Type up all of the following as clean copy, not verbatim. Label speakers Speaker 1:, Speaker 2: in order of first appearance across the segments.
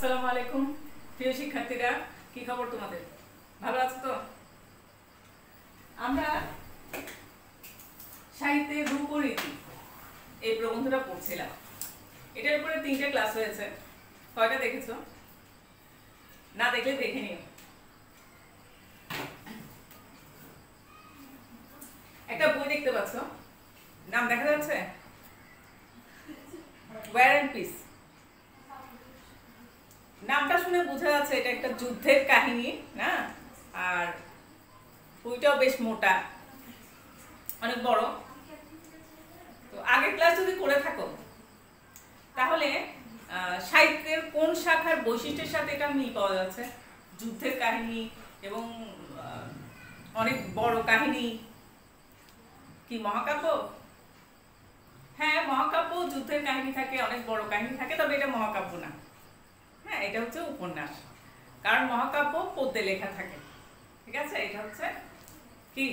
Speaker 1: আসসালামু আলাইকুম প্রিয় শিক্ষার্থীরা, কি খবর তোমাদের? ভালো আছো তো? আমরা সাহিত্যের রূপরীতি এই প্রবন্ধটা পড়ছিলাম। এটার উপরে 3টে ক্লাস হয়েছে। কয়টা দেখেছো? না দেখলে দেখে নিও। একটা বই দেখতে পাচ্ছ, নাম দেখা যাচ্ছে? War and Peace. নামটা শুনে বোঝা যাচ্ছে এটা একটা যুদ্ধের কাহিনী না? আর বইটাও বেশ মোটা, অনেক বড়। তো আগের ক্লাস যদি করে থাকো তাহলে সাহিত্যের কোন শাখার বৈশিষ্ট্যের সাথে এটা মিল পাওয়া যাচ্ছে? যুদ্ধের কাহিনী এবং অনেক বড় কাহিনী। কি মহাকাব্য? হ্যাঁ, মহাকাব্য যুদ্ধের কাহিনী থাকে, অনেক বড় কাহিনী থাকে, তবে এটা মহাকাব্য না। হ্যাঁ, এটা হচ্ছে উপন্যাস। কারণ মহাকাব্য পদ্যে লেখা থাকে, ঠিক আছে? এটা হচ্ছে কি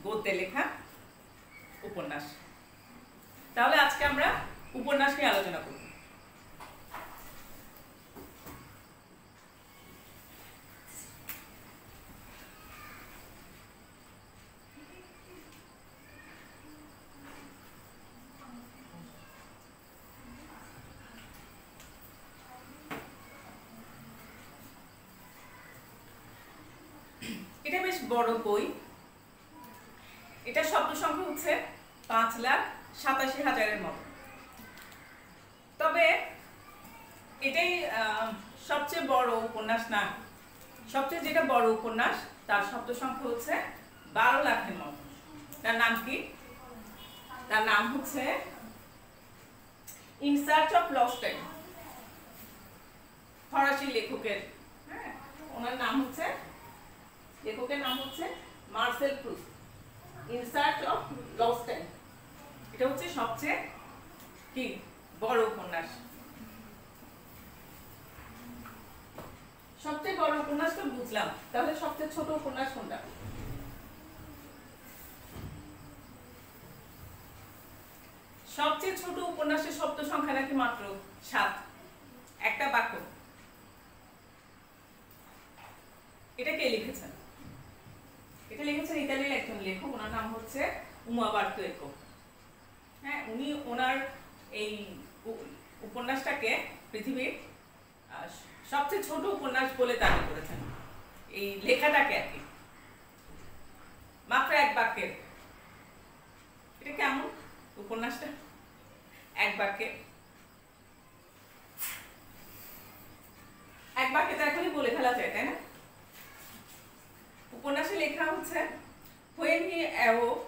Speaker 1: গদ্যে লেখা উপন্যাস। তাহলে আজকে আমরা উপন্যাস নিয়ে আলোচনা করব। এটা বেশ বড় বই। এটা শব্দ সংখ্যা হচ্ছে 5,87,000-এর মতো। তবে এটাই সবচেয়ে বড় উপন্যাস না। সবচেয়ে যেটা বড় উপন্যাস তার শব্দ সংখ্যা হচ্ছে 12 লাখের মতো। তার নাম কি? তার নাম হচ্ছে in search of lost time. ফরাসি লেখকের, হ্যাঁ, ওনার নাম হচ্ছে, লেখকের নাম হচ্ছে Marcel Proust. In search of lost time, এটা হচ্ছে সবচেয়ে কি বড় উপন্যাস। সবচেয়ে বড় উপন্যাস তো বুঝলাম, তাহলে সবচেয়ে ছোট উপন্যাস কোনটা? সবচেয়ে ছোট উপন্যাসের শব্দ সংখ্যা নাকি মাত্র 7, একটা বাক্য। এটা কে লিখেছেন? এটা লিখেছেন ইতালির একজন লেখক, ওনার নাম হচ্ছে উমাবার্তো ইকো। হ্যাঁ, উনি ওনার এই উপন্যাসটাকে পৃথিবীর সবচেয়ে ছোট উপন্যাস বলে দাবি করেছেন। এই লেখাটাকে আর কি, মাত্র এক বাক্যের। এটা কেমন উপন্যাসটা? এক বাক্যে, এক বাক্যে তো এখনই বলে ফেলা যায়, তাই না? উপন্যাসে লেখা হচ্ছে when he awoke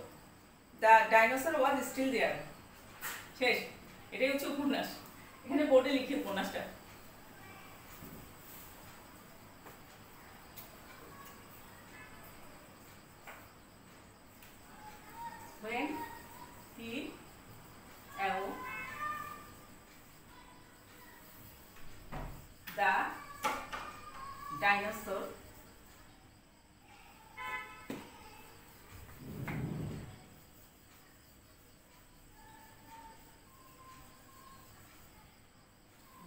Speaker 1: the dinosaur was still there। শেষ। এটাই হচ্ছে উপন্যাস। এখানে বোর্ডে লিখি উপন্যাসটা। when he awoke the dinosaur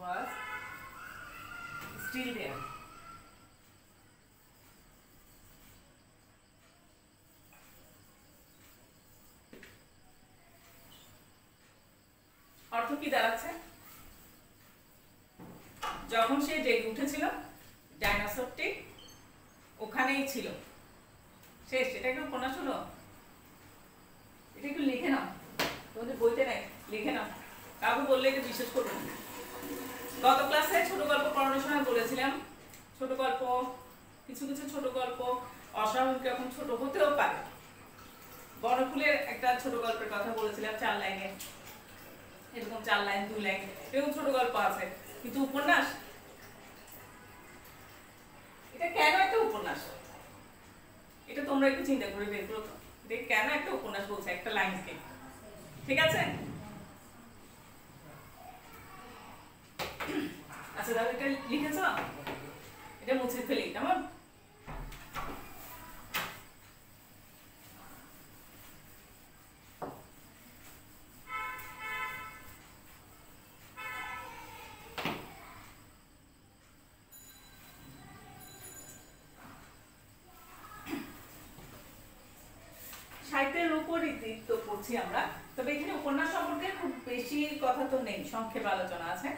Speaker 1: was still there। অর্থ কি দাঁড়াচ্ছে? যখন সে জেগে উঠেছিল ডাইনোসরটি ওখানেই ছিল। শেষ। এটা কি উপন্যাস হলো? এটা একটু লিখে নাও, তোমাদের বইতে নাই, লিখে নাও। কাউকে বললে এটা বিশ্বাস করবে না। গত ক্লাসে ছোট গল্প পড়ানোর সময় বলেছিলাম ছোট গল্প, কিছু কিছু ছোট গল্প অস্বাভাবিক রকম ছোট হতেও পারে। বনফুলের একটা ছোট গল্পের কথা বলেছিলাম, 4 লাইনের, এরকম 4 লাইন 2 লাইন এরকম ছোট গল্প আছে। কিন্তু উপন্যাস, এটা কেন একটা উপন্যাস? এটা তোমরা একটু চিন্তা করে বের করো তো, এটা কেন একটা উপন্যাস বলছে একটা লাইনকে? ঠিক আছে? আচ্ছা, তাহলে এটা লিখেছ, এটা মুছে ফেলি, কেমন? করছি আমরা। তবে এখানে উপন্যাস সম্পর্কে খুব বেশি কথা তো নেই, সংক্ষেপে আলোচনা আছে।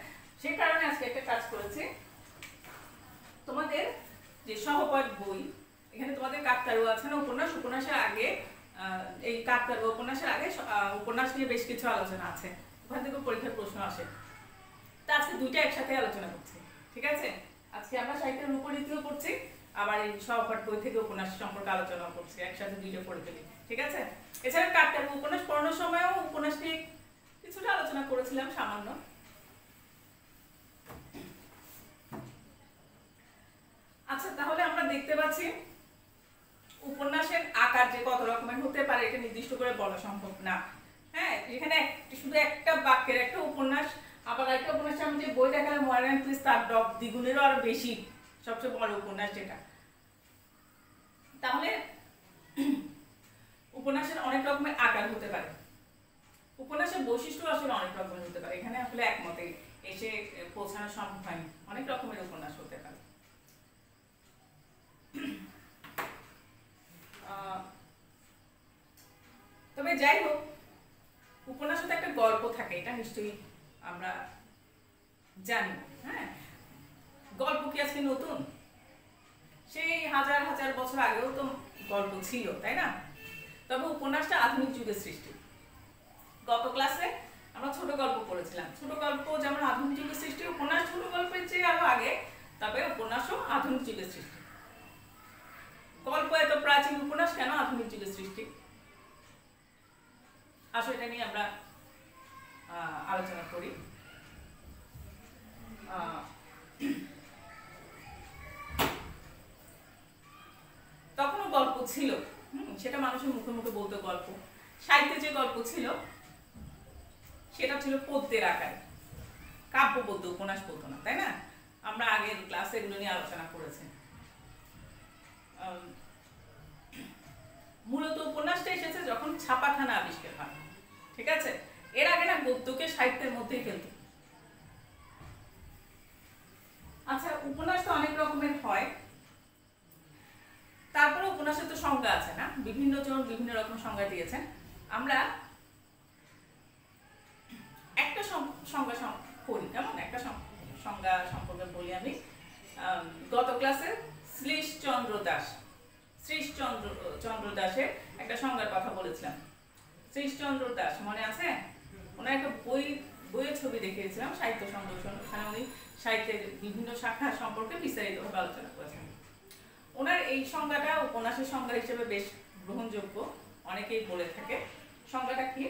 Speaker 1: সেই কারণে আজকে একটা কাজ করেছি, তোমাদের যে সহপাঠ বই, এখানে তোমাদের কাকতারু আছে না উপন্যাস, উপন্যাসের আগে এই কাকতারু উপন্যাসের আগে উপন্যাস নিয়ে বেশ কিছু আলোচনা আছে, ওখান থেকে পরীক্ষার প্রশ্ন আসে। তা আজকে দুইটা একসাথে আলোচনা করছি, ঠিক আছে? আজকে আমরা সাহিত্যের রূপনীতিও পড়ছি, আবার এই সহপাঠ বই থেকে উপন্যাস সম্পর্কে আলোচনা করছি, একসাথে দুইটা পড়ে ফেলি, ঠিক আছে? এছাড়া কাকতারু উপন্যাস পড়ানোর সময়ও উপন্যাস নিয়ে কিছুটা আলোচনা করেছিলাম সামান্য। আচ্ছা, তাহলে আমরা দেখতে পাচ্ছি উপন্যাসের আকার যে কত রকমের হতে পারে এটা নির্দিষ্ট করে বলা সম্ভব না। হ্যাঁ, এখানে শুধু একটা বাক্যের একটা উপন্যাস, আবার একটা উপন্যাসে আমি যে বই দেখালাম ওয়ার অ্যান্ড পিস, তার দ্বিগুণেরও আরো বেশি, সবচেয়ে বড় উপন্যাস যেটা। তাহলে উপন্যাসের অনেক রকমের আকার হতে পারে, উপন্যাসের বৈশিষ্ট্য আসলে অনেক রকমের হতে পারে, এখানে আসলে একমতে এসে পৌঁছানো সম্ভব হয়নি, অনেক রকমের উপন্যাস হতে পারে। তবে যাই হোক, উপন্যাসে তো একটা গল্প থাকে, এটা নিশ্চয়ই আমরা জানি। হ্যাঁ, গল্প কি আজকে নতুন? সেই হাজার হাজার বছর আগেও তো গল্প ছিল, তাই না? তবে উপন্যাসটা আধুনিক যুগের সৃষ্টি। গত ক্লাসে আমরা ছোট গল্প পড়েছিলাম, ছোট গল্প যেমন আধুনিক যুগের সৃষ্টি, উপন্যাস ছোট গল্পের চেয়ে আরো আগে, তবে উপন্যাসও আধুনিক যুগের সৃষ্টি। গল্প এত প্রাচীন, উপন্যাস কেন আধুনিক যুগের সৃষ্টি? আসলে এটা নিয়ে আমরা আলোচনা করি। তখনও গল্প ছিল, সেটা মানুষের মুখে মুখে বলতো গল্প। সাহিত্যে যে গল্প ছিল সেটা ছিল পদ্যের আকারে, কাব্য পদ্য, উপন্যাস পদ্য না, তাই না? আমরা আগের ক্লাসে এগুলো নিয়ে আলোচনা করেছি। মূলত উপন্যাসটা এসেছে যখন ছাপাখানা আবিষ্কার হয়, ঠিক আছে? এর আগে না গদ্যকে সাহিত্যের মধ্যেই ফেলত। আচ্ছা, উপন্যাস তো অনেক রকমের হয়, তারপরে উপন্যাসের তো সংজ্ঞা আছে না, বিভিন্ন জন বিভিন্ন রকম সংজ্ঞা দিয়েছেন। আমরা একটা সংজ্ঞা করি, কেমন একটা সংজ্ঞা সম্পর্কে বলি আমি। গত ক্লাসে শ্রীশচন্দ্র দাসের একটা সংজ্ঞার কথা বলেছিলাম। শ্রীশচন্দ্র দাস মনে আছে? ওনার একটা বইয়ের ছবি দেখিয়েছিলাম, সাহিত্য সংদর্শন, ওখানে উনি সাহিত্যের বিভিন্ন শাখা সম্পর্কে বিস্তারিতভাবে আলোচনা করেছেন। ওনার এই সংজ্ঞাটা উপন্যাসের সংজ্ঞা হিসেবে বেশ গ্রহণযোগ্য, অনেকেই বলে থাকে। সংজ্ঞাটা কি?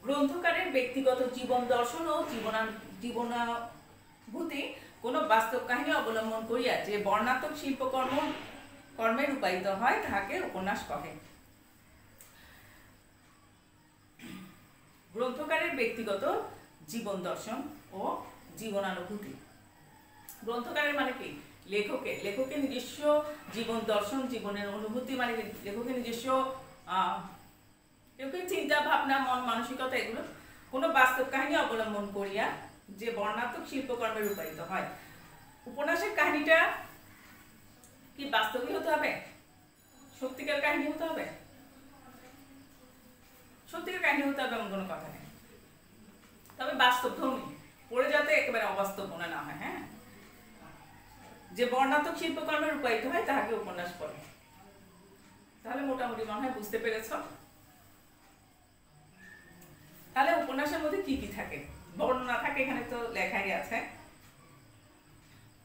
Speaker 1: গ্রন্থকারের ব্যক্তিগত জীবন দর্শন ও জীবনাভূতি কোন বাস্তব কাহিনী অবলম্বন করিয়া যে বর্ণাত্মক শিল্পকর্মে রূপায়িত হয় তাহাকে উপন্যাস কহে। গ্রন্থকারের ব্যক্তিগত জীবন দর্শন ও জীবনানুভূতি, গ্রন্থকারের মানে কি? লেখকের নিজস্ব জীবন দর্শন, জীবনের অনুভূতি, মানে লেখকের নিজস্ব চিন্তা ভাবনা, মন মানসিকতা, এগুলো কোনো বাস্তব কাহিনী অবলম্বন করিয়া যে বর্ণাত্মক শিল্পকর্মে রূপায়িত হয়। উপন্যাসের কাহিনীটা কি বাস্তবিক হতে হবে? সত্যিকার কাহিনী হতে হবে? সত্যিকার কাহিনী হতে হবে এমন কোনো কথা নেই, তবে বাস্তবধর্মী, পড়ে যাতে একেবারে অবাস্তব মনে না হয়। হ্যাঁ, যে বর্ণাত্মক শিল্পকর্মে রূপায়িত হয় তাহাকে উপন্যাস বলে। তাহলে মোটামুটি মনে হয় বুঝতে পেরেছ। তাহলে উপন্যাসের মধ্যে কি কি থাকে? বর্ণনা থাকে, এখানে তো লেখাই আছে।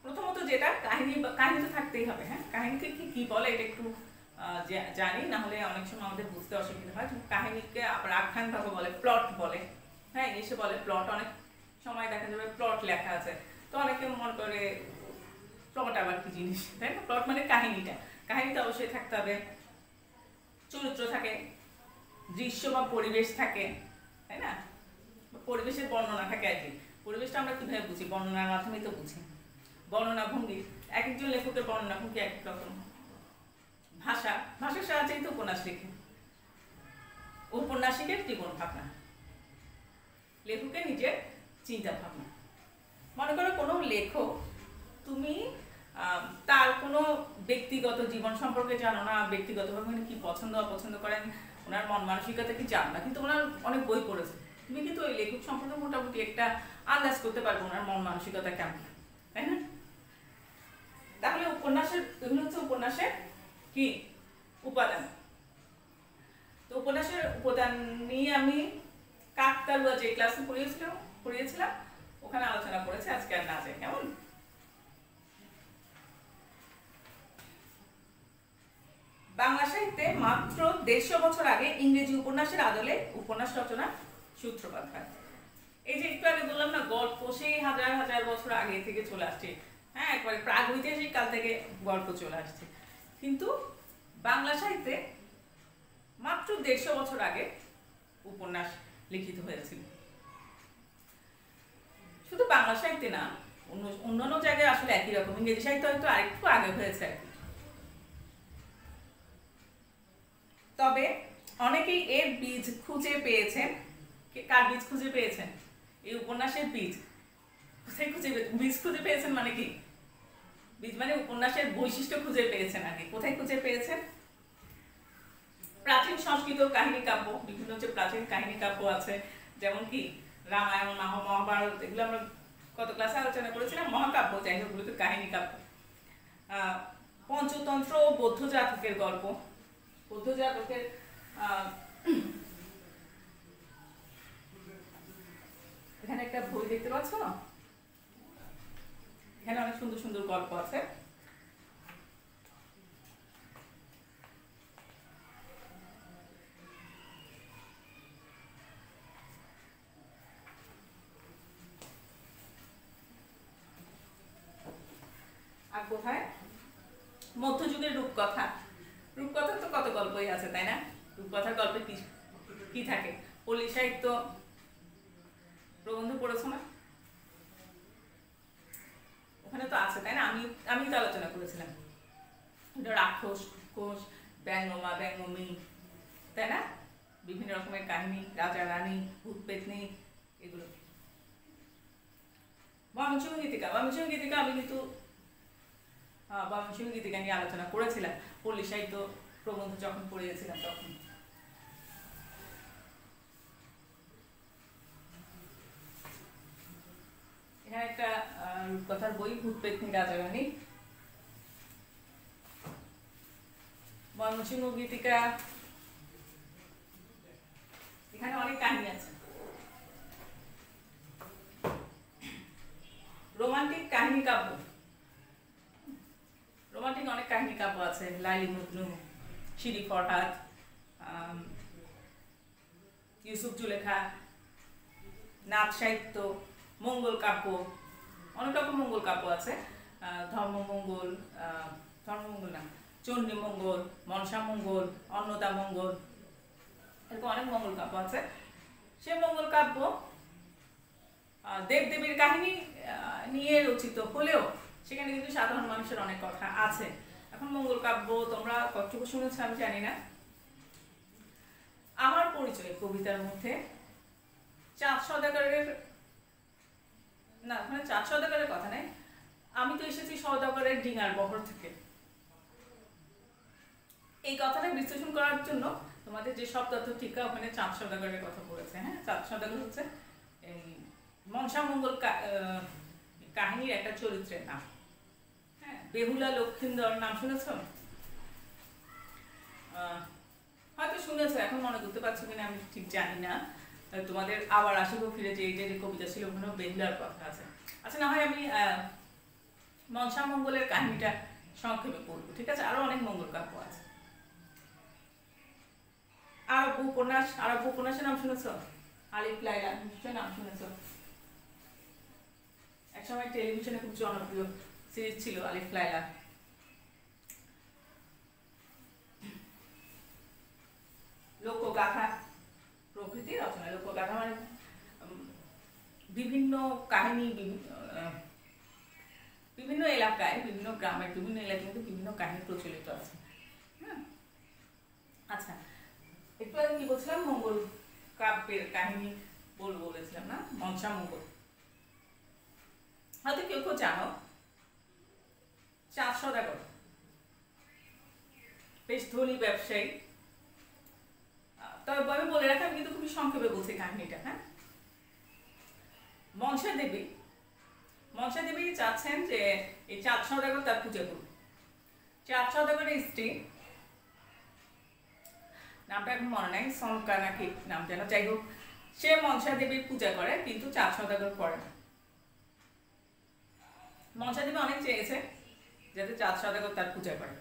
Speaker 1: প্রথমত যেটা কাহিনী তো থাকতেই হবে। হ্যাঁ, কাহিনীকে কি বলে এটা একটু জানি, না হলে অনেক সময় আমাদের বুঝতে অসুবিধা হয়। কাহিনীকে আবার আখ্যান ভাবে বলে, প্লট বলে। হ্যাঁ, ইংলিশে বলে প্লট। অনেক সময় দেখা যাবে প্লট লেখা আছে, তো অনেকে মনে করে প্লট আবার কি জিনিস, তাই না? প্লট মানে কাহিনীটা অবশ্যই থাকতে হবে, চরিত্র থাকে, দৃশ্য বা পরিবেশ থাকে, তাই না? পরিবেশের বর্ণনা থাকে আর কি। পরিবেশটা আমরা কিভাবে বুঝি? বর্ণনার মাধ্যমেই তো বুঝি। বর্ণনা ভঙ্গি, এক একজন লেখকের বর্ণনা ভঙ্গি এক এক রকম। ভাষার সাহায্যেই তো উপন্যাস লেখে। উপন্যাসিকের জীবন ভাবনা, লেখকের নিজের চিন্তা ভাবনা। মনে করো কোনো লেখক, তুমি তার কোনো ব্যক্তিগত জীবন সম্পর্কে জানো না, ব্যক্তিগতভাবে উনি কি পছন্দ অপছন্দ করেন, ওনার মন মানসিকতা কি জানো না, কিন্তু ওনার অনেক বই পড়েছে, তুমি কিন্তু ওই লেখক সম্পর্কে মোটামুটি একটা আন্দাজ করতে পারবো ওনার মন মানসিকতা কেমন, তাই না? তাহলে উপন্যাসের, এগুলো হচ্ছে উপন্যাসের কি উপাদান। তো উপন্যাসের উপাদান নিয়ে আমি কাকতাড়ুয়া যে ক্লাসে পড়িয়েছিলাম ওখানে আলোচনা করেছি, আজকে আর না যাই, কেমন? বাংলা সাহিত্যে মাত্র 150 বছর আগে ইংরেজি উপন্যাসের আদলে উপন্যাস রচনা সূত্রপাত হয়। এই যে একটু আগে বললাম না, গল্প সেই হাজার হাজার বছর আগে থেকে চলে আসছে, হ্যাঁ, একবারে প্রাগৈতিহাসিক কাল থেকে গল্প চলে আসছে, কিন্তু বাংলা সাহিত্যে মাত্র 150 বছর আগে উপন্যাস লিখিত হয়েছিল। শুধু বাংলা সাহিত্যে না, অন্যান্য জায়গায় আসলে একই রকম, ইংরেজি সাহিত্য হয়তো আরেকটু আগে হয়েছে আর কি। তবে অনেকেই এর বীজ খুঁজে পেয়েছেন। কার বীজ খুঁজে পেয়েছেন? এই উপন্যাসের বীজ কোথায় বীজ খুঁজে পেয়েছেন মানে কি? বীজ মানে উপন্যাসের বৈশিষ্ট্য খুঁজে পেয়েছেন আগে। কোথায় খুঁজে পেয়েছেন? প্রাচীন সংস্কৃত কাহিনী কাব্য, বিভিন্ন যে প্রাচীন কাহিনী কাব্য আছে, যেমন কি রামায়ণ, মহাভারত, এগুলো আমরা কত ক্লাসে আলোচনা করেছিলাম, মহাকাব্য, যাই হোক ওগুলো তো কাহিনী কাব্য। পঞ্চতন্ত্র ও বৌদ্ধ জাতকের গল্প, বৌদ্ধ জাতকের এখানে একটা বই দেখতে পাচ্ছ না, এখানে অনেক সুন্দর সুন্দর গল্প আছে। আর কোথায় মধ্যযুগের রূপকথা, রূপকথার তো কত গল্পই আছে, তাই না? রূপকথার গল্পে কি কি থাকে? পল্লী সাহিত্য, প্রবন্ধ পড়েছো না? ওখানে তো আছে, তাই না? আমি তো আলোচনা করেছিলাম রাক্ষস, কোষ, ব্যঙ্গমা, ব্যঙ্গমী, তাই না? বিভিন্ন রকমের কাহিনী, রাজা রানী, ভূত পেতনি, এগুলো। ময়মনসিংহ গীতিকা, ময়মনসিংহ গীতিকা আমি কিন্তু ময়মনসিংহ গীতিকা নিয়ে আলোচনা করেছিলাম পল্লী সাহিত্য প্রবন্ধ যখন পড়িয়েছিলাম তখন। এখানে একটা রূপকথার বই, ভূত পেতনি, রাজা রানী। ময়মনসিংহ গীতিকা, এখানে অনেক কাহিনী আছে। রোমান্টিক কাহিনী কাব্য, রোমান্টিক অনেক কাহিনী কাব্য আছে, লাইলি মজনু, শিরি ফরহাদ, ইউসুফ জুলেখা, নাচ সাহিত্য, মঙ্গল কাব্য, অনেক রকম মঙ্গল কাব্য আছে। ধর্মমঙ্গল না, চণ্ডী মঙ্গল, মনসা মঙ্গল, অন্নদা মঙ্গল, এরকম অনেক মঙ্গল কাব্য আছে। সে মঙ্গল কাব্য দেবদেবীর কাহিনী নিয়ে রচিত হলেও সেখানে কিন্তু সাধারণ মানুষের অনেক কথা আছে। এখন মঙ্গল কাব্য তোমরা কতটুকু শুনেছ আমি জানি না। আমার পরিচয় কবিতার মধ্যে চাঁদ সওদাগরের, না ওখানে চাঁদ সওদাগরের কথা নেই, আমি তো এসেছি সওদাগরের ডিঙার বহর থেকে। এই কথাটা বিশ্লেষণ করার জন্য তোমাদের যে সব তথ্য টিকা ওখানে চাঁদ সওদাগরের কথা বলেছে। হ্যাঁ, চাঁদ সওদাগর হচ্ছে এই মনসা মঙ্গল কাহিনীর একটা চরিত্রের নাম। হ্যাঁ, বেহুলা লক্ষিন্দর নাম শুনেছ? হয়তো শুনেছ, এখন মনে করতে পারছো কিনা আমি ঠিক জানি না। তোমাদের আবার আসিব ফিরে যে এই যে কবিতা ছিল ওখানেও বেহুলার কথা আছে। আচ্ছা, না হয় আমি মনসা মঙ্গলের কাহিনীটা সংক্ষেপে পড়বো, ঠিক আছে? আরো অনেক মঙ্গল কাব্য আছে। আরব্য উপন্যাস, আরব্য উপন্যাসের নাম শুনেছ? আলিফ লায়লা নিশ্চয় নাম শুনেছ। একসময় টেলিভিশনে খুব জনপ্রিয় সিরিজ ছিল আলিফ লায়লা। লোকগাথা প্রকৃতির রচনা। লোকগাথা মানে বিভিন্ন কাহিনী, বিভিন্ন এলাকায়, বিভিন্ন গ্রামের বিভিন্ন এলাকায় কিন্তু বিভিন্ন কাহিনী প্রচলিত আছে। হ্যাঁ, আচ্ছা, একটু আগে কি বলছিলাম? মঙ্গল কাব্যের কাহিনী বলেছিলাম না, মনসা মঙ্গল। হয়তো কেউ কেউ জানো চাঁদ সওদাগর বেশ ধনী ব্যবসায়ী। তবে আমি বলে রাখি, আমি কিন্তু খুবই সংক্ষেপে বলছি কাহিনীটা। হ্যাঁ, মনসা দেবী চাচ্ছেন যে এই চাঁদ সওদাগর তার পূজা করুন। চাঁদ সওদাগরের স্ত্রী, নামটা এখন মনে নাই, সনকা নাকি নাম যেন, যাই হোক, সে মনসা দেবীর পূজা করে কিন্তু চাঁদ সওদাগর করে না। মনসা দেবী অনেক চেয়েছে যাতে চাঁদ সওদাগর তার পূজা করে,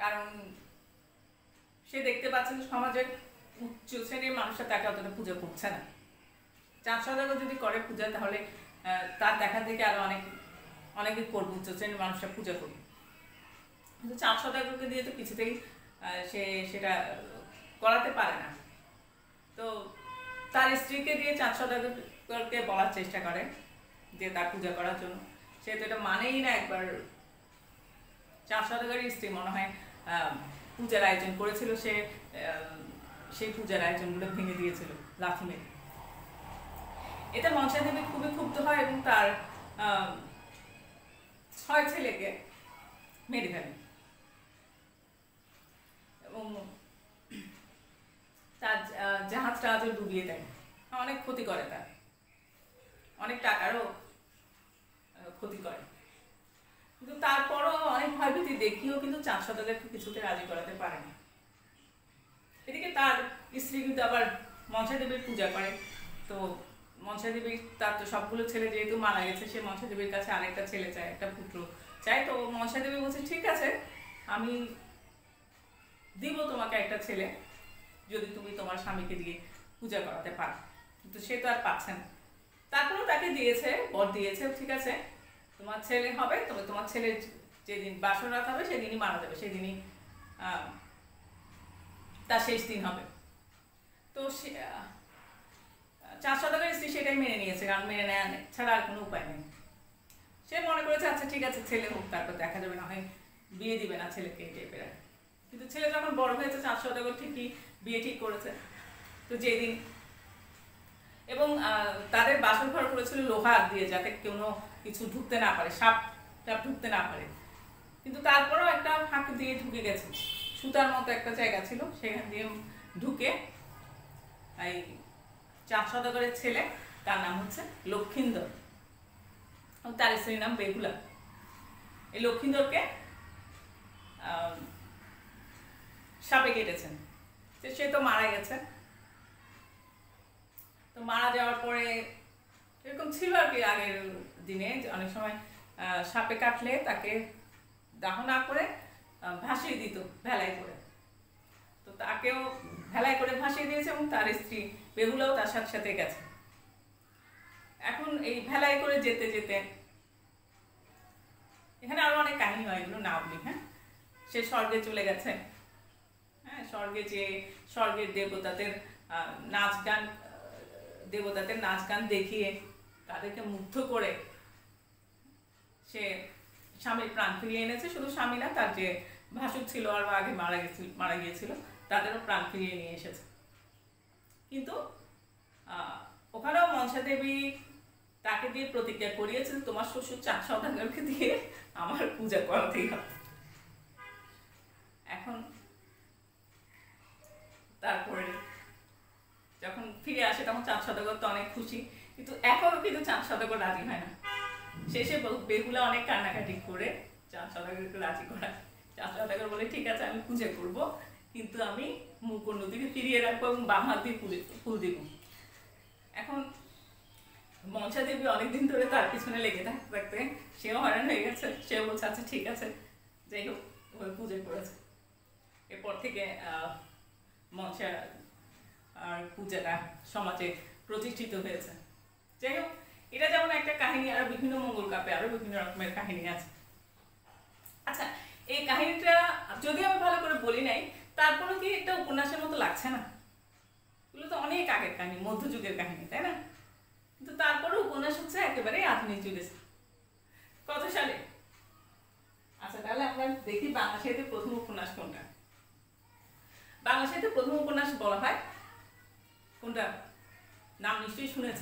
Speaker 1: কারণ সে দেখতে পাচ্ছেন সমাজের উচ্চ শ্রেণীর মানুষরা তাকে অতটা পূজা করছে না। চাঁদ সওদাগর যদি করে পূজা, তাহলে তার দেখা থেকে আরো অনেকে করবে, উচ্চ শ্রেণীর মানুষরা পূজা করবে। কিন্তু চাঁদ সওদাগরকে দিয়ে তো কিছুতেই সে সেটা করাতে পারে না। তো তার স্ত্রীকে দিয়ে চাঁদ সওদাগরকে বলার চেষ্টা করে যে তার পূজা করার জন্য। সে তো এটা মানেই না। একবার চাঁদ সওদাগরের স্ত্রী মনে হয় পূজার আয়োজন করেছিল, সে সেই পূজার আয়োজনগুলো ভেঙে দিয়েছিল লাথি মেরে। এতে মনসা দেবী খুবই ক্ষুব্ধ হয় এবং তার 6 ছেলেকে মেরে ফেলে এবং তার জাহাজটা ডুবিয়ে দেয়, অনেক ক্ষতি করে, তার অনেক টাকারও ক্ষতি করে। কিন্তু তারপরও অনেক ভয়ভীতি দেখিও কিন্তু চাঁদ সওদাগরকে কিছুতে রাজি করাতে পারে না। এদিকে তার স্ত্রী কিন্তু আবার মনসা দেবীর পূজা করে। তো মনসা দেবী, তার তো সবগুলো ছেলে যেহেতু মারা গেছে, সে মনসা দেবীর কাছে আরেকটা ছেলে চায়, একটা পুত্র চায়। তো মনসা দেবী বলছে ঠিক আছে, আমি দিব তোমাকে একটা ছেলে যদি তুমি তোমার স্বামীকে দিয়ে পূজা করাতে পারো। কিন্তু সে তো আর পাচ্ছে না। তারপরেও তাকে দিয়েছে, বর দিয়েছে, ঠিক আছে তোমার ছেলে হবে, তবে তোমার ছেলের যেদিন বাসর রাত হবে সেদিনই মারা যাবে, সেদিনই তার শেষ দিন হবে। তো চাঁদ সওদাগরের স্ত্রী সেটাই মেনে নিয়েছে, কারণ মেনে নেওয়া ছাড়া আর কোনো উপায় নেই। সে মনে করেছে আচ্ছা ঠিক আছে, ছেলে হোক, তারপর দেখা যাবে, না হয় বিয়ে দিবে না ছেলেকে, এই টাইপের। কিন্তু ছেলে যখন বড় হয়েছে, চাঁদ সওদাগর ঠিকই বিয়ে ঠিক করেছে। তো যেদিন, এবং তাদের বাসর ঘর করেছিল লোহার দিয়ে, যাতে কোনো কিছু ঢুকতে না পারে, সাপ টাপ ঢুকতে না পারে। কিন্তু তারপরেও একটা ফাঁক দিয়ে ঢুকে গেছে, সুতার মতো একটা জায়গা ছিল, সেখান দিয়ে ঢুকে এই চাঁদ সওদাগরের ছেলে, তার নাম হচ্ছে লক্ষিন্দর, তার স্ত্রীর নাম বেহুলা। এই লক্ষিন্দরকে সাপে কেটেছেন। সে তো মারা গেছে। তো মারা যাওয়ার পরে এরকম ছিল আর কি, আগের দিনে অনেক সময় সাপে কাটলে তাকে দাহ না করে ভাসিয়ে দিত ভেলায় করে। তো তাকেও ভেলায় করে ভাসিয়ে দিয়েছে এবং তার স্ত্রী বেহুলাও তার সাথে সাথে গেছে। এখন এই ভেলায় করে যেতে যেতে, এখানে আরো অনেক কাহিনী হয়, এগুলো না বলি। হ্যাঁ, সে স্বর্গে চলে গেছে। হ্যাঁ, স্বর্গে যে স্বর্গের দেবতাদের নাচ গান দেখিয়ে তাদেরকে মুগ্ধ করে সে স্বামীর প্রাণ ফিরিয়ে এনেছে। শুধু স্বামী না, তার যে ভাসুর ছিল আর আগে মারা গিয়েছিল, তাদেরও প্রাণ ফিরিয়ে নিয়ে এসেছে। কিন্তু ওখানেও মনসা দেবী তাকে দিয়ে প্রতিজ্ঞা করিয়েছে, তোমার শ্বশুর চাঁদ সওদাগরকে দিয়ে আমার পূজা করাতেই হবে। এখন তারপরে যখন ফিরে আসে, তখন চাঁদ সওদাগর তো অনেক খুশি, কিন্তু এখনো কিন্তু চাঁদ সওদাগর রাজি হয় না। শেষে বেহুলা অনেক কান্নাকাটি করে চাঁদ সওদাগরকে রাজি করায়। চাঁদ সওদাগর বলে ঠিক আছে, আমি পূজা করব, কিন্তু আমি মুখ অন্যদিকে ফিরিয়ে রাখবো এবং বাম হাত দিয়ে ফুল দিব। এখন মনসা দেবী অনেকদিন ধরে তার পিছনে লেগে থাকতে থাকতে সেও হয়রান হয়ে গেছে। সেও বলছে আচ্ছা ঠিক আছে, যাই হোক, ওই পূজা করেছে। এরপর থেকে মনসা আর পূজাটা সমাজে প্রতিষ্ঠিত হয়েছে। যাই হোক, এটা যেমন একটা কাহিনী, আরো বিভিন্ন মঙ্গল কাপে আরো বিভিন্ন রকমের কাহিনী আছে। আচ্ছা, এই কাহিনীটা যদি আমি ভালো করে বলি নাই, তারপরে কি একটা উপন্যাসের মতো লাগছে না? এগুলো তো অনেক আগের কাহিনী, মধ্যযুগের কাহিনী, তাই না? কিন্তু তারপরে উপন্যাস হচ্ছে একেবারে আধুনিক যুগে। কত সালে? আচ্ছা, তাহলে আমরা দেখি বাংলা সাহিত্যের প্রথম উপন্যাস কোনটা। বাংলা সাহিত্যের প্রথম উপন্যাস বলা হয় কোনটা? নাম নিশ্চয়ই শুনেছ,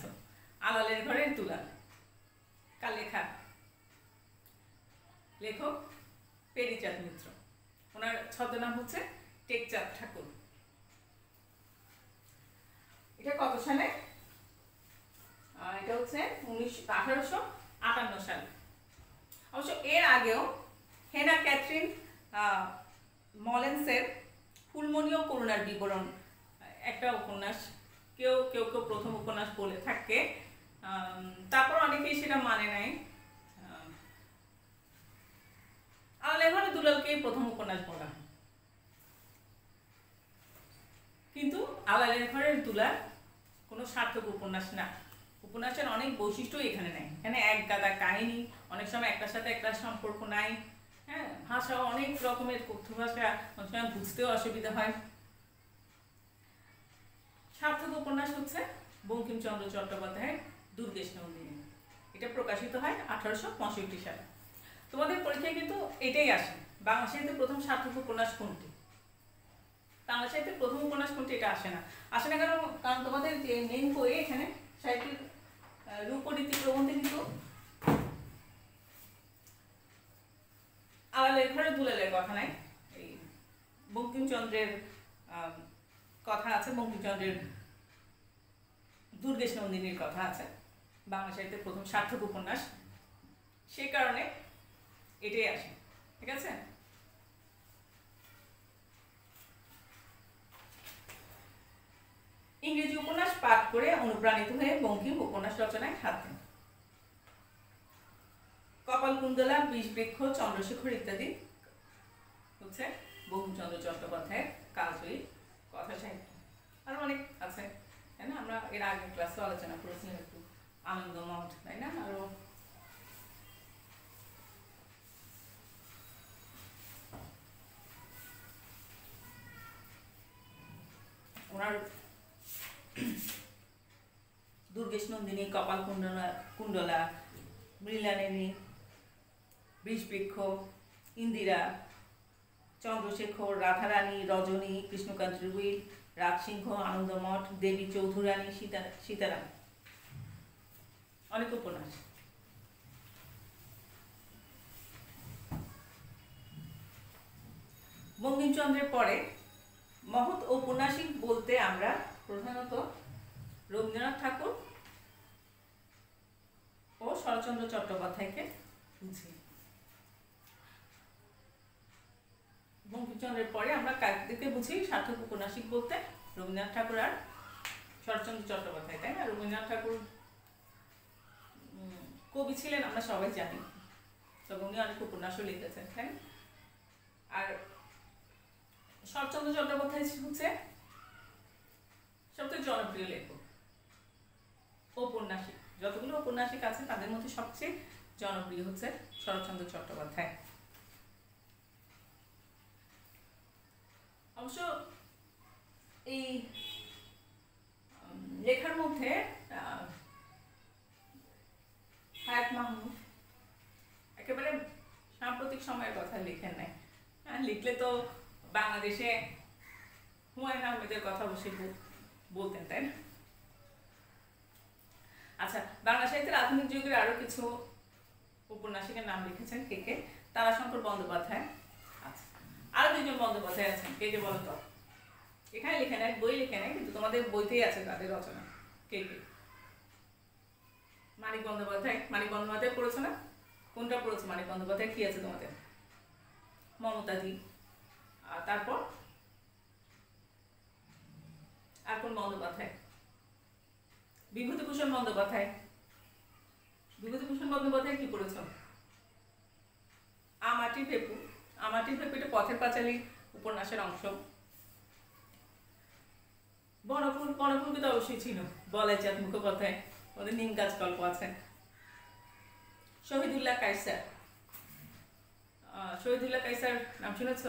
Speaker 1: আলালের ঘরের দুলাল। কার লেখা? লেখক পেরিচাঁদ মিত্র, ওনার ছদ্মনাম হচ্ছে টেকচাঁদ ঠাকুর। এটা কত সালে? এটা হচ্ছে 1858 সালে। অবশ্য এর আগেও হেনা ক্যাথরিন মলেন্সের ফুলমণি ও করুণার বিবরণ একটা উপন্যাস, কেউ কেউ কেউ প্রথম উপন্যাস বলে থাকে, তারপর অনেকেই সেটা মানে নাই। আলালের ঘরে দুলালকেই প্রথম উপন্যাস বলা হয়, কিন্তু আলালের ঘরের দুলাল কোনো সার্থক উপন্যাস না। উপন্যাসের অনেক বৈশিষ্ট্য এখানে নাই। এখানে এক গাদা কাহিনী, অনেক সময় একটার সাথে একটা সম্পর্ক নাই, হ্যাঁ, ভাষাও অনেক রকমের কথ্য ভাষা, অনেক সময় বুঝতেও অসুবিধা হয়। সার্থক উপন্যাস হচ্ছে বঙ্কিমচন্দ্র চট্টোপাধ্যায়ের দুর্গেশ নন্দিনী। এটা প্রকাশিত হয় 1865 সালে। তোমাদের পরীক্ষায় কিন্তু এটাই আসে, বাংলা সাহিত্যের প্রথম সার্থক উপন্যাস কোনটি, বাংলা সাহিত্যের প্রথম উপন্যাস কোনটি, এটা আসে না। আসে না কারণ তোমাদের যে মেইন বই এখানে সাহিত্যের রূপরীতি প্রবন্ধে কিন্তু আলালের ঘরে দুলালের কথা নাই, এই বঙ্কিমচন্দ্রের কথা আছে, বঙ্কিমচন্দ্রের দুর্গেশ নন্দিনীর কথা আছে বাংলা সাহিত্যের প্রথম সার্থক উপন্যাস, সে কারণে এটাই আসে। ঠিক আছে? ইংরেজি উপন্যাস পাঠ করে অনুপ্রাণিত হয়ে বঙ্কিম উপন্যাস রচনায় হাত দেন। কপালকুণ্ডলা, বিষবৃক্ষ, চন্দ্রশেখর ইত্যাদি হচ্ছে বঙ্কিমচন্দ্র চট্টোপাধ্যায়ের কালজয়ী কথা সাহিত্য। আরো অনেক আছে, তাই না? আমরা এর আগে ক্লাসে আলোচনা করেছিলাম একটু, আনন্দমঠ, তাই না? আরো ওনার দুর্গেশ নন্দিনী, কপাল কুণ্ডলা, মৃণালিনী, বিষবৃক্ষ, ইন্দিরা, চন্দ্রশেখর, রাধারানী, রজনী, কৃষ্ণকান্ত রুইল, রাজসিংহ, আনন্দমঠ, দেবী চৌধুরানী, সীতারাম, অনেক উপন্যাস। বঙ্কিমচন্দ্রের পরে মহৎ ঔপন্যাসিক বলতে আমরা প্রধানত রবীন্দ্রনাথ ঠাকুর ও শরৎচন্দ্র চট্টোপাধ্যায়কে বুঝি। বঙ্কিমচন্দ্রের পরে আমরা কাকে বুঝি সার্থক উপন্যাসিক বলতে? রবীন্দ্রনাথ ঠাকুর আর শরৎচন্দ্র চট্টোপাধ্যায়, তাই না? রবীন্দ্রনাথ ঠাকুর কবি ছিলেন আমরা সবাই জানি, তবে উনি অনেক উপন্যাসও লিখেছেন, তাই না? আর শরৎচন্দ্র চট্টোপাধ্যায় হচ্ছে সবচেয়ে জনপ্রিয় লেখক, ঔপন্যাসিক। যতগুলো ঔপন্যাসিক আছে তাদের মধ্যে সবচেয়ে জনপ্রিয় হচ্ছে শরৎচন্দ্র চট্টোপাধ্যায়। অবশ্য এই লেখার মধ্যে হায়াত মাহমুদ একেবারে সাম্প্রতিক সময়ের কথা লেখেন নাই, লিখলে তো বাংলাদেশে হুমায়ুন আহমেদের কথা বসে বলতেন, তাই না? আচ্ছা, বাংলা সাহিত্যের আধুনিক যুগের আরো কিছু উপন্যাসিকের নাম লিখেছেন কে কে? তারাশঙ্কর বন্দ্যোপাধ্যায়, আচ্ছা, আরো দুজন বন্দ্যোপাধ্যায় আছেন, কে কে বলতো? এখানে লিখে নেয়, বই লিখে নেয়, কিন্তু তোমাদের বইতেই আছে তাদের রচনা। কে কে? মানিক বন্দ্যোপাধ্যায়। মানিক বন্দ্যোপাধ্যায় পড়েছো না? কোনটা পড়েছো? মানিক বন্দ্যোপাধ্যায় কি আছে তোমাদের? মমতাদি। আর তারপর আর কোন বন্দ্যোপাধ্যায়? বিভূতিভূষণ বন্দ্যোপাধ্যায়। বিভূতিভূষণ বন্দ্যোপাধ্যায় কি পড়েছ? আমাটি ফেপু। আমাটি ফেপু এটা পথের পাঁচালী উপন্যাসের অংশ। বনফুল, বনফুলকে তো অবশ্যই ছিল, বলাইচাঁদ মুখোপাধ্যায়, ওদের নিম গাছ গল্প আছে। শহীদুল্লাহ কায়সার। শহীদুল্লাহ কায়সার নাম শুনেছ?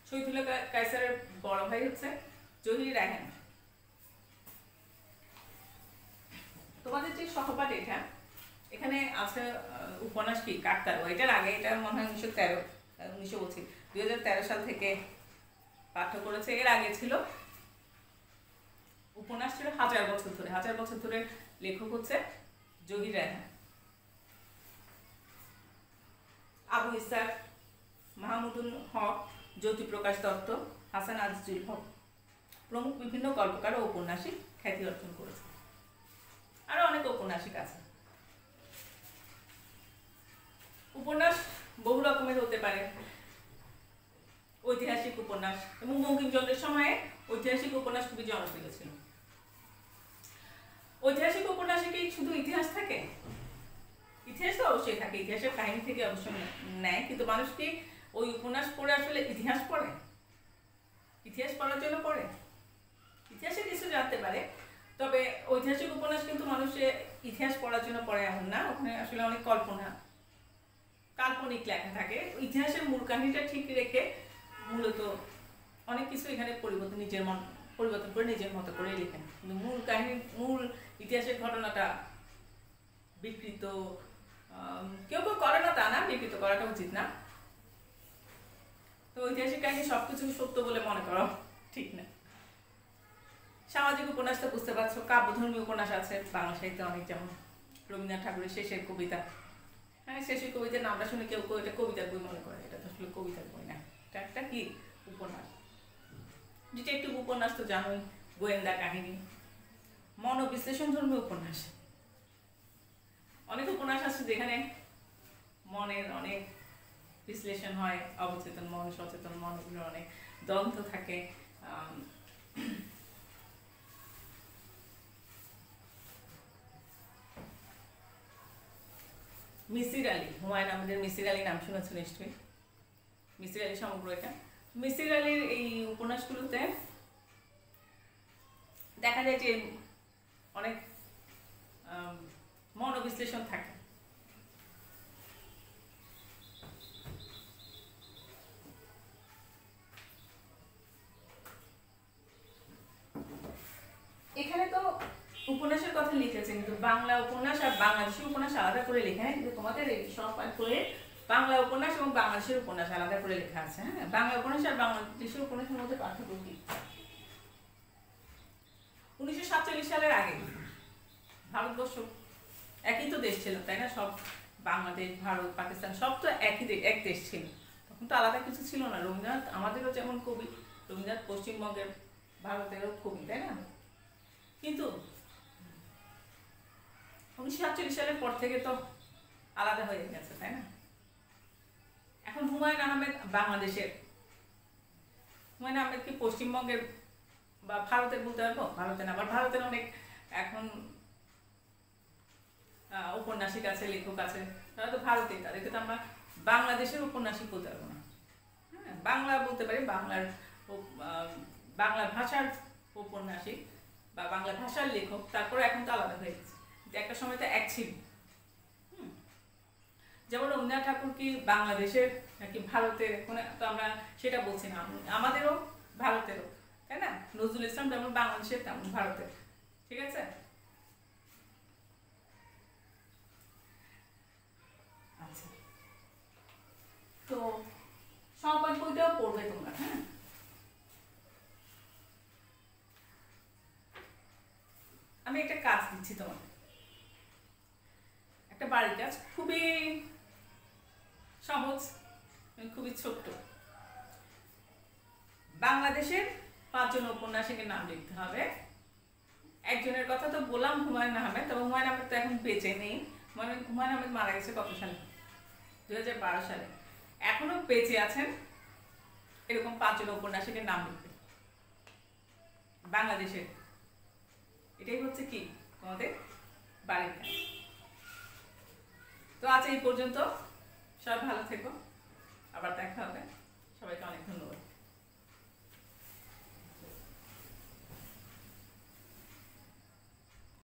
Speaker 1: শহীদুল্লাহ কায়সারের বড় ভাই হচ্ছে জহির রায়হান। তোমাদের যে সহপাঠ এটা, এখানে আছে উপন্যাস কি কাকতারু, এটার আগে, এটা মনে হয় 2013 সাল থেকে পাঠ্য করেছে। এর আগে ছিল উপন্যাস ছিল হাজার বছর ধরে। হাজার বছর ধরে লেখক হচ্ছে জহির রায়হান। ইসাক, মাহমুদুল হক, জ্যোতিপ্রকাশ দত্ত, হাসান আজিজুল হক প্রমুখ বিভিন্ন গল্পকার ও ঔপন্যাসিক খ্যাতি অর্জন করেছে। আরো অনেক ঔপন্যাসিক আছে। উপন্যাস বহু রকমের হতে পারে। ঐতিহাসিক উপন্যাস, এবং বঙ্কিমচন্দ্রের সময়ে ঐতিহাসিক উপন্যাস খুবই জনপ্রিয় ছিল। ঐতিহাসিক উপন্যাসে কি শুধু ইতিহাস থাকে? ইতিহাস তো অবশ্যই থাকে, ইতিহাসের কাহিনী থেকে অবশ্যই নেয়, কিন্তু মানুষ কি ওই উপন্যাস পড়ে আসলে ইতিহাস পড়ে? ইতিহাস পড়ার জন্য পড়ে? ইতিহাসে কিছু জানতে পারে, তবে ঐতিহাসিক উপন্যাস কিন্তু মানুষের ইতিহাস পড়ার জন্য পড়ে এমন না। ওখানে আসলে অনেক কল্পনা, কাল্পনিক লেখা থাকে। ইতিহাসের মূল কাহিনীটা ঠিক রেখে মূলত অনেক কিছু এখানে পরিবর্তন করে নিজের মতো করে লেখেন, কিন্তু মূল কাহিনী, মূল ইতিহাসের ঘটনাটা বিকৃত কেউ কেউ করে না, তা না, বিকৃত করাটা উচিত না। তো ঐতিহাসিক কাহিনী সবকিছু সত্য বলে মনে করা ঠিক না। সামাজিক উপন্যাস তো বুঝতে পারছো, কাব্যধর্মী উপন্যাস আছে বাংলা সাহিত্যে অনেক, যেমন রবীন্দ্রনাথ ঠাকুরের শেষের কবিতা। হ্যাঁ, শেষের কবিতার নামটা শুনে কেউ কেউ এটা কবিতার বই মনে করে, এটা তো আসলে কবিতার বই না, এটা একটা কি উপন্যাস। ডিটেকটিভ উপন্যাস তো জানোই, গোয়েন্দা কাহিনী। মনোবিশ্লেষণ ধর্মী উপন্যাস, অনেক উপন্যাস আছে যেখানে মনের অনেক বিশ্লেষণ হয়, অবচেতন মন, সচেতন মন, এগুলো অনেক দ্বন্দ্ব থাকে। মিসির আলী, হুমায়ুন আহমেদের মিসির আলী নাম শুনেছ নিশ্চয়ই। মিসির আলী সমগ্র এটা। মিসির আলীর এই উপন্যাসগুলোতে দেখা যায় যে অনেক মনোবিশ্লেষণ থাকে। এখানে তো উপন্যাসের কথা লিখেছে, কিন্তু বাংলা উপন্যাস আর বাংলাদেশি উপন্যাস আলাদা করে লেখা হয়, কিন্তু তোমাদের এই সব করে বাংলা উপন্যাস এবং বাংলাদেশের উপন্যাস আলাদা করে লেখা আছে। হ্যাঁ, বাংলা উপন্যাস আর বাংলাদেশের উপন্যাসের মধ্যে পার্থক্য কি? 1947 সালের আগে ভারতবর্ষ একই তো দেশ ছিল, তাই না? সব বাংলাদেশ, ভারত, পাকিস্তান সব তো এক দেশ ছিল, তখন তো আলাদা কিছু ছিল না। রবীন্দ্রনাথ আমাদেরও যেমন কবি, রবীন্দ্রনাথ পশ্চিমবঙ্গের, ভারতেরও কবি, তাই না? কিন্তু 1947 সালের পর থেকে তো আলাদা হয়ে গেছে, তাই না? এখন হুমায়ুন আহমেদ বাংলাদেশের, হুমায়ুন আহমেদ কি পশ্চিমবঙ্গের বা ভারতের বলতে পারবো? ভারতে না, আবার ভারতের অনেক এখন ঔপন্যাসিক আছে, লেখক আছে, তারা তো ভারতেই, তাদেরকে তো আমরা বাংলাদেশের ঔপন্যাসিক বলতে পারবো না। হ্যাঁ, বাংলা বলতে পারি, বাংলা ভাষার ঔপন্যাসিক বা বাংলা ভাষার লেখক। তারপরে এখন তো আলাদা হয়ে গেছে, একটা সময় তো এক ছিল। যেমন রবীন্দ্রনাথ ঠাকুর কি বাংলাদেশের নাকি ভারতের, তো আমরা সেটা বলছি না, আমাদেরও ভারতেরও, তাই না? নজরুল ইসলাম যেমন বাংলাদেশের তেমন ভারতের, ঠিক আছে? আচ্ছা, তো সংবাদ বইটাও পড়বে তোমরা। হ্যাঁ, আমি একটা কাজ দিচ্ছি তোমাকে, একটা বাড়ির কাজ, খুবই সহজ, খুবই ছোট্ট। বাংলাদেশের 5 জন ঔপন্যাসিকের নাম লিখতে হবে। একজনের কথা তো বললাম, হুমায়ুন আহমেদ, তবে হুমায়ুন আহমেদ তো এখন বেঁচে নেই। হুমায়ুন আহমেদ মারা গেছে কত সালে? 2012 সালে। এখনো বেঁচে আছেন এরকম 5 জন ঔপন্যাসিকের নাম লিখবে বাংলাদেশের। এটাই হচ্ছে কি তোমাদের বাড়ির কাজ। তো আজ এই পর্যন্ত, সব ভালো থেকো, আবার দেখা হবে।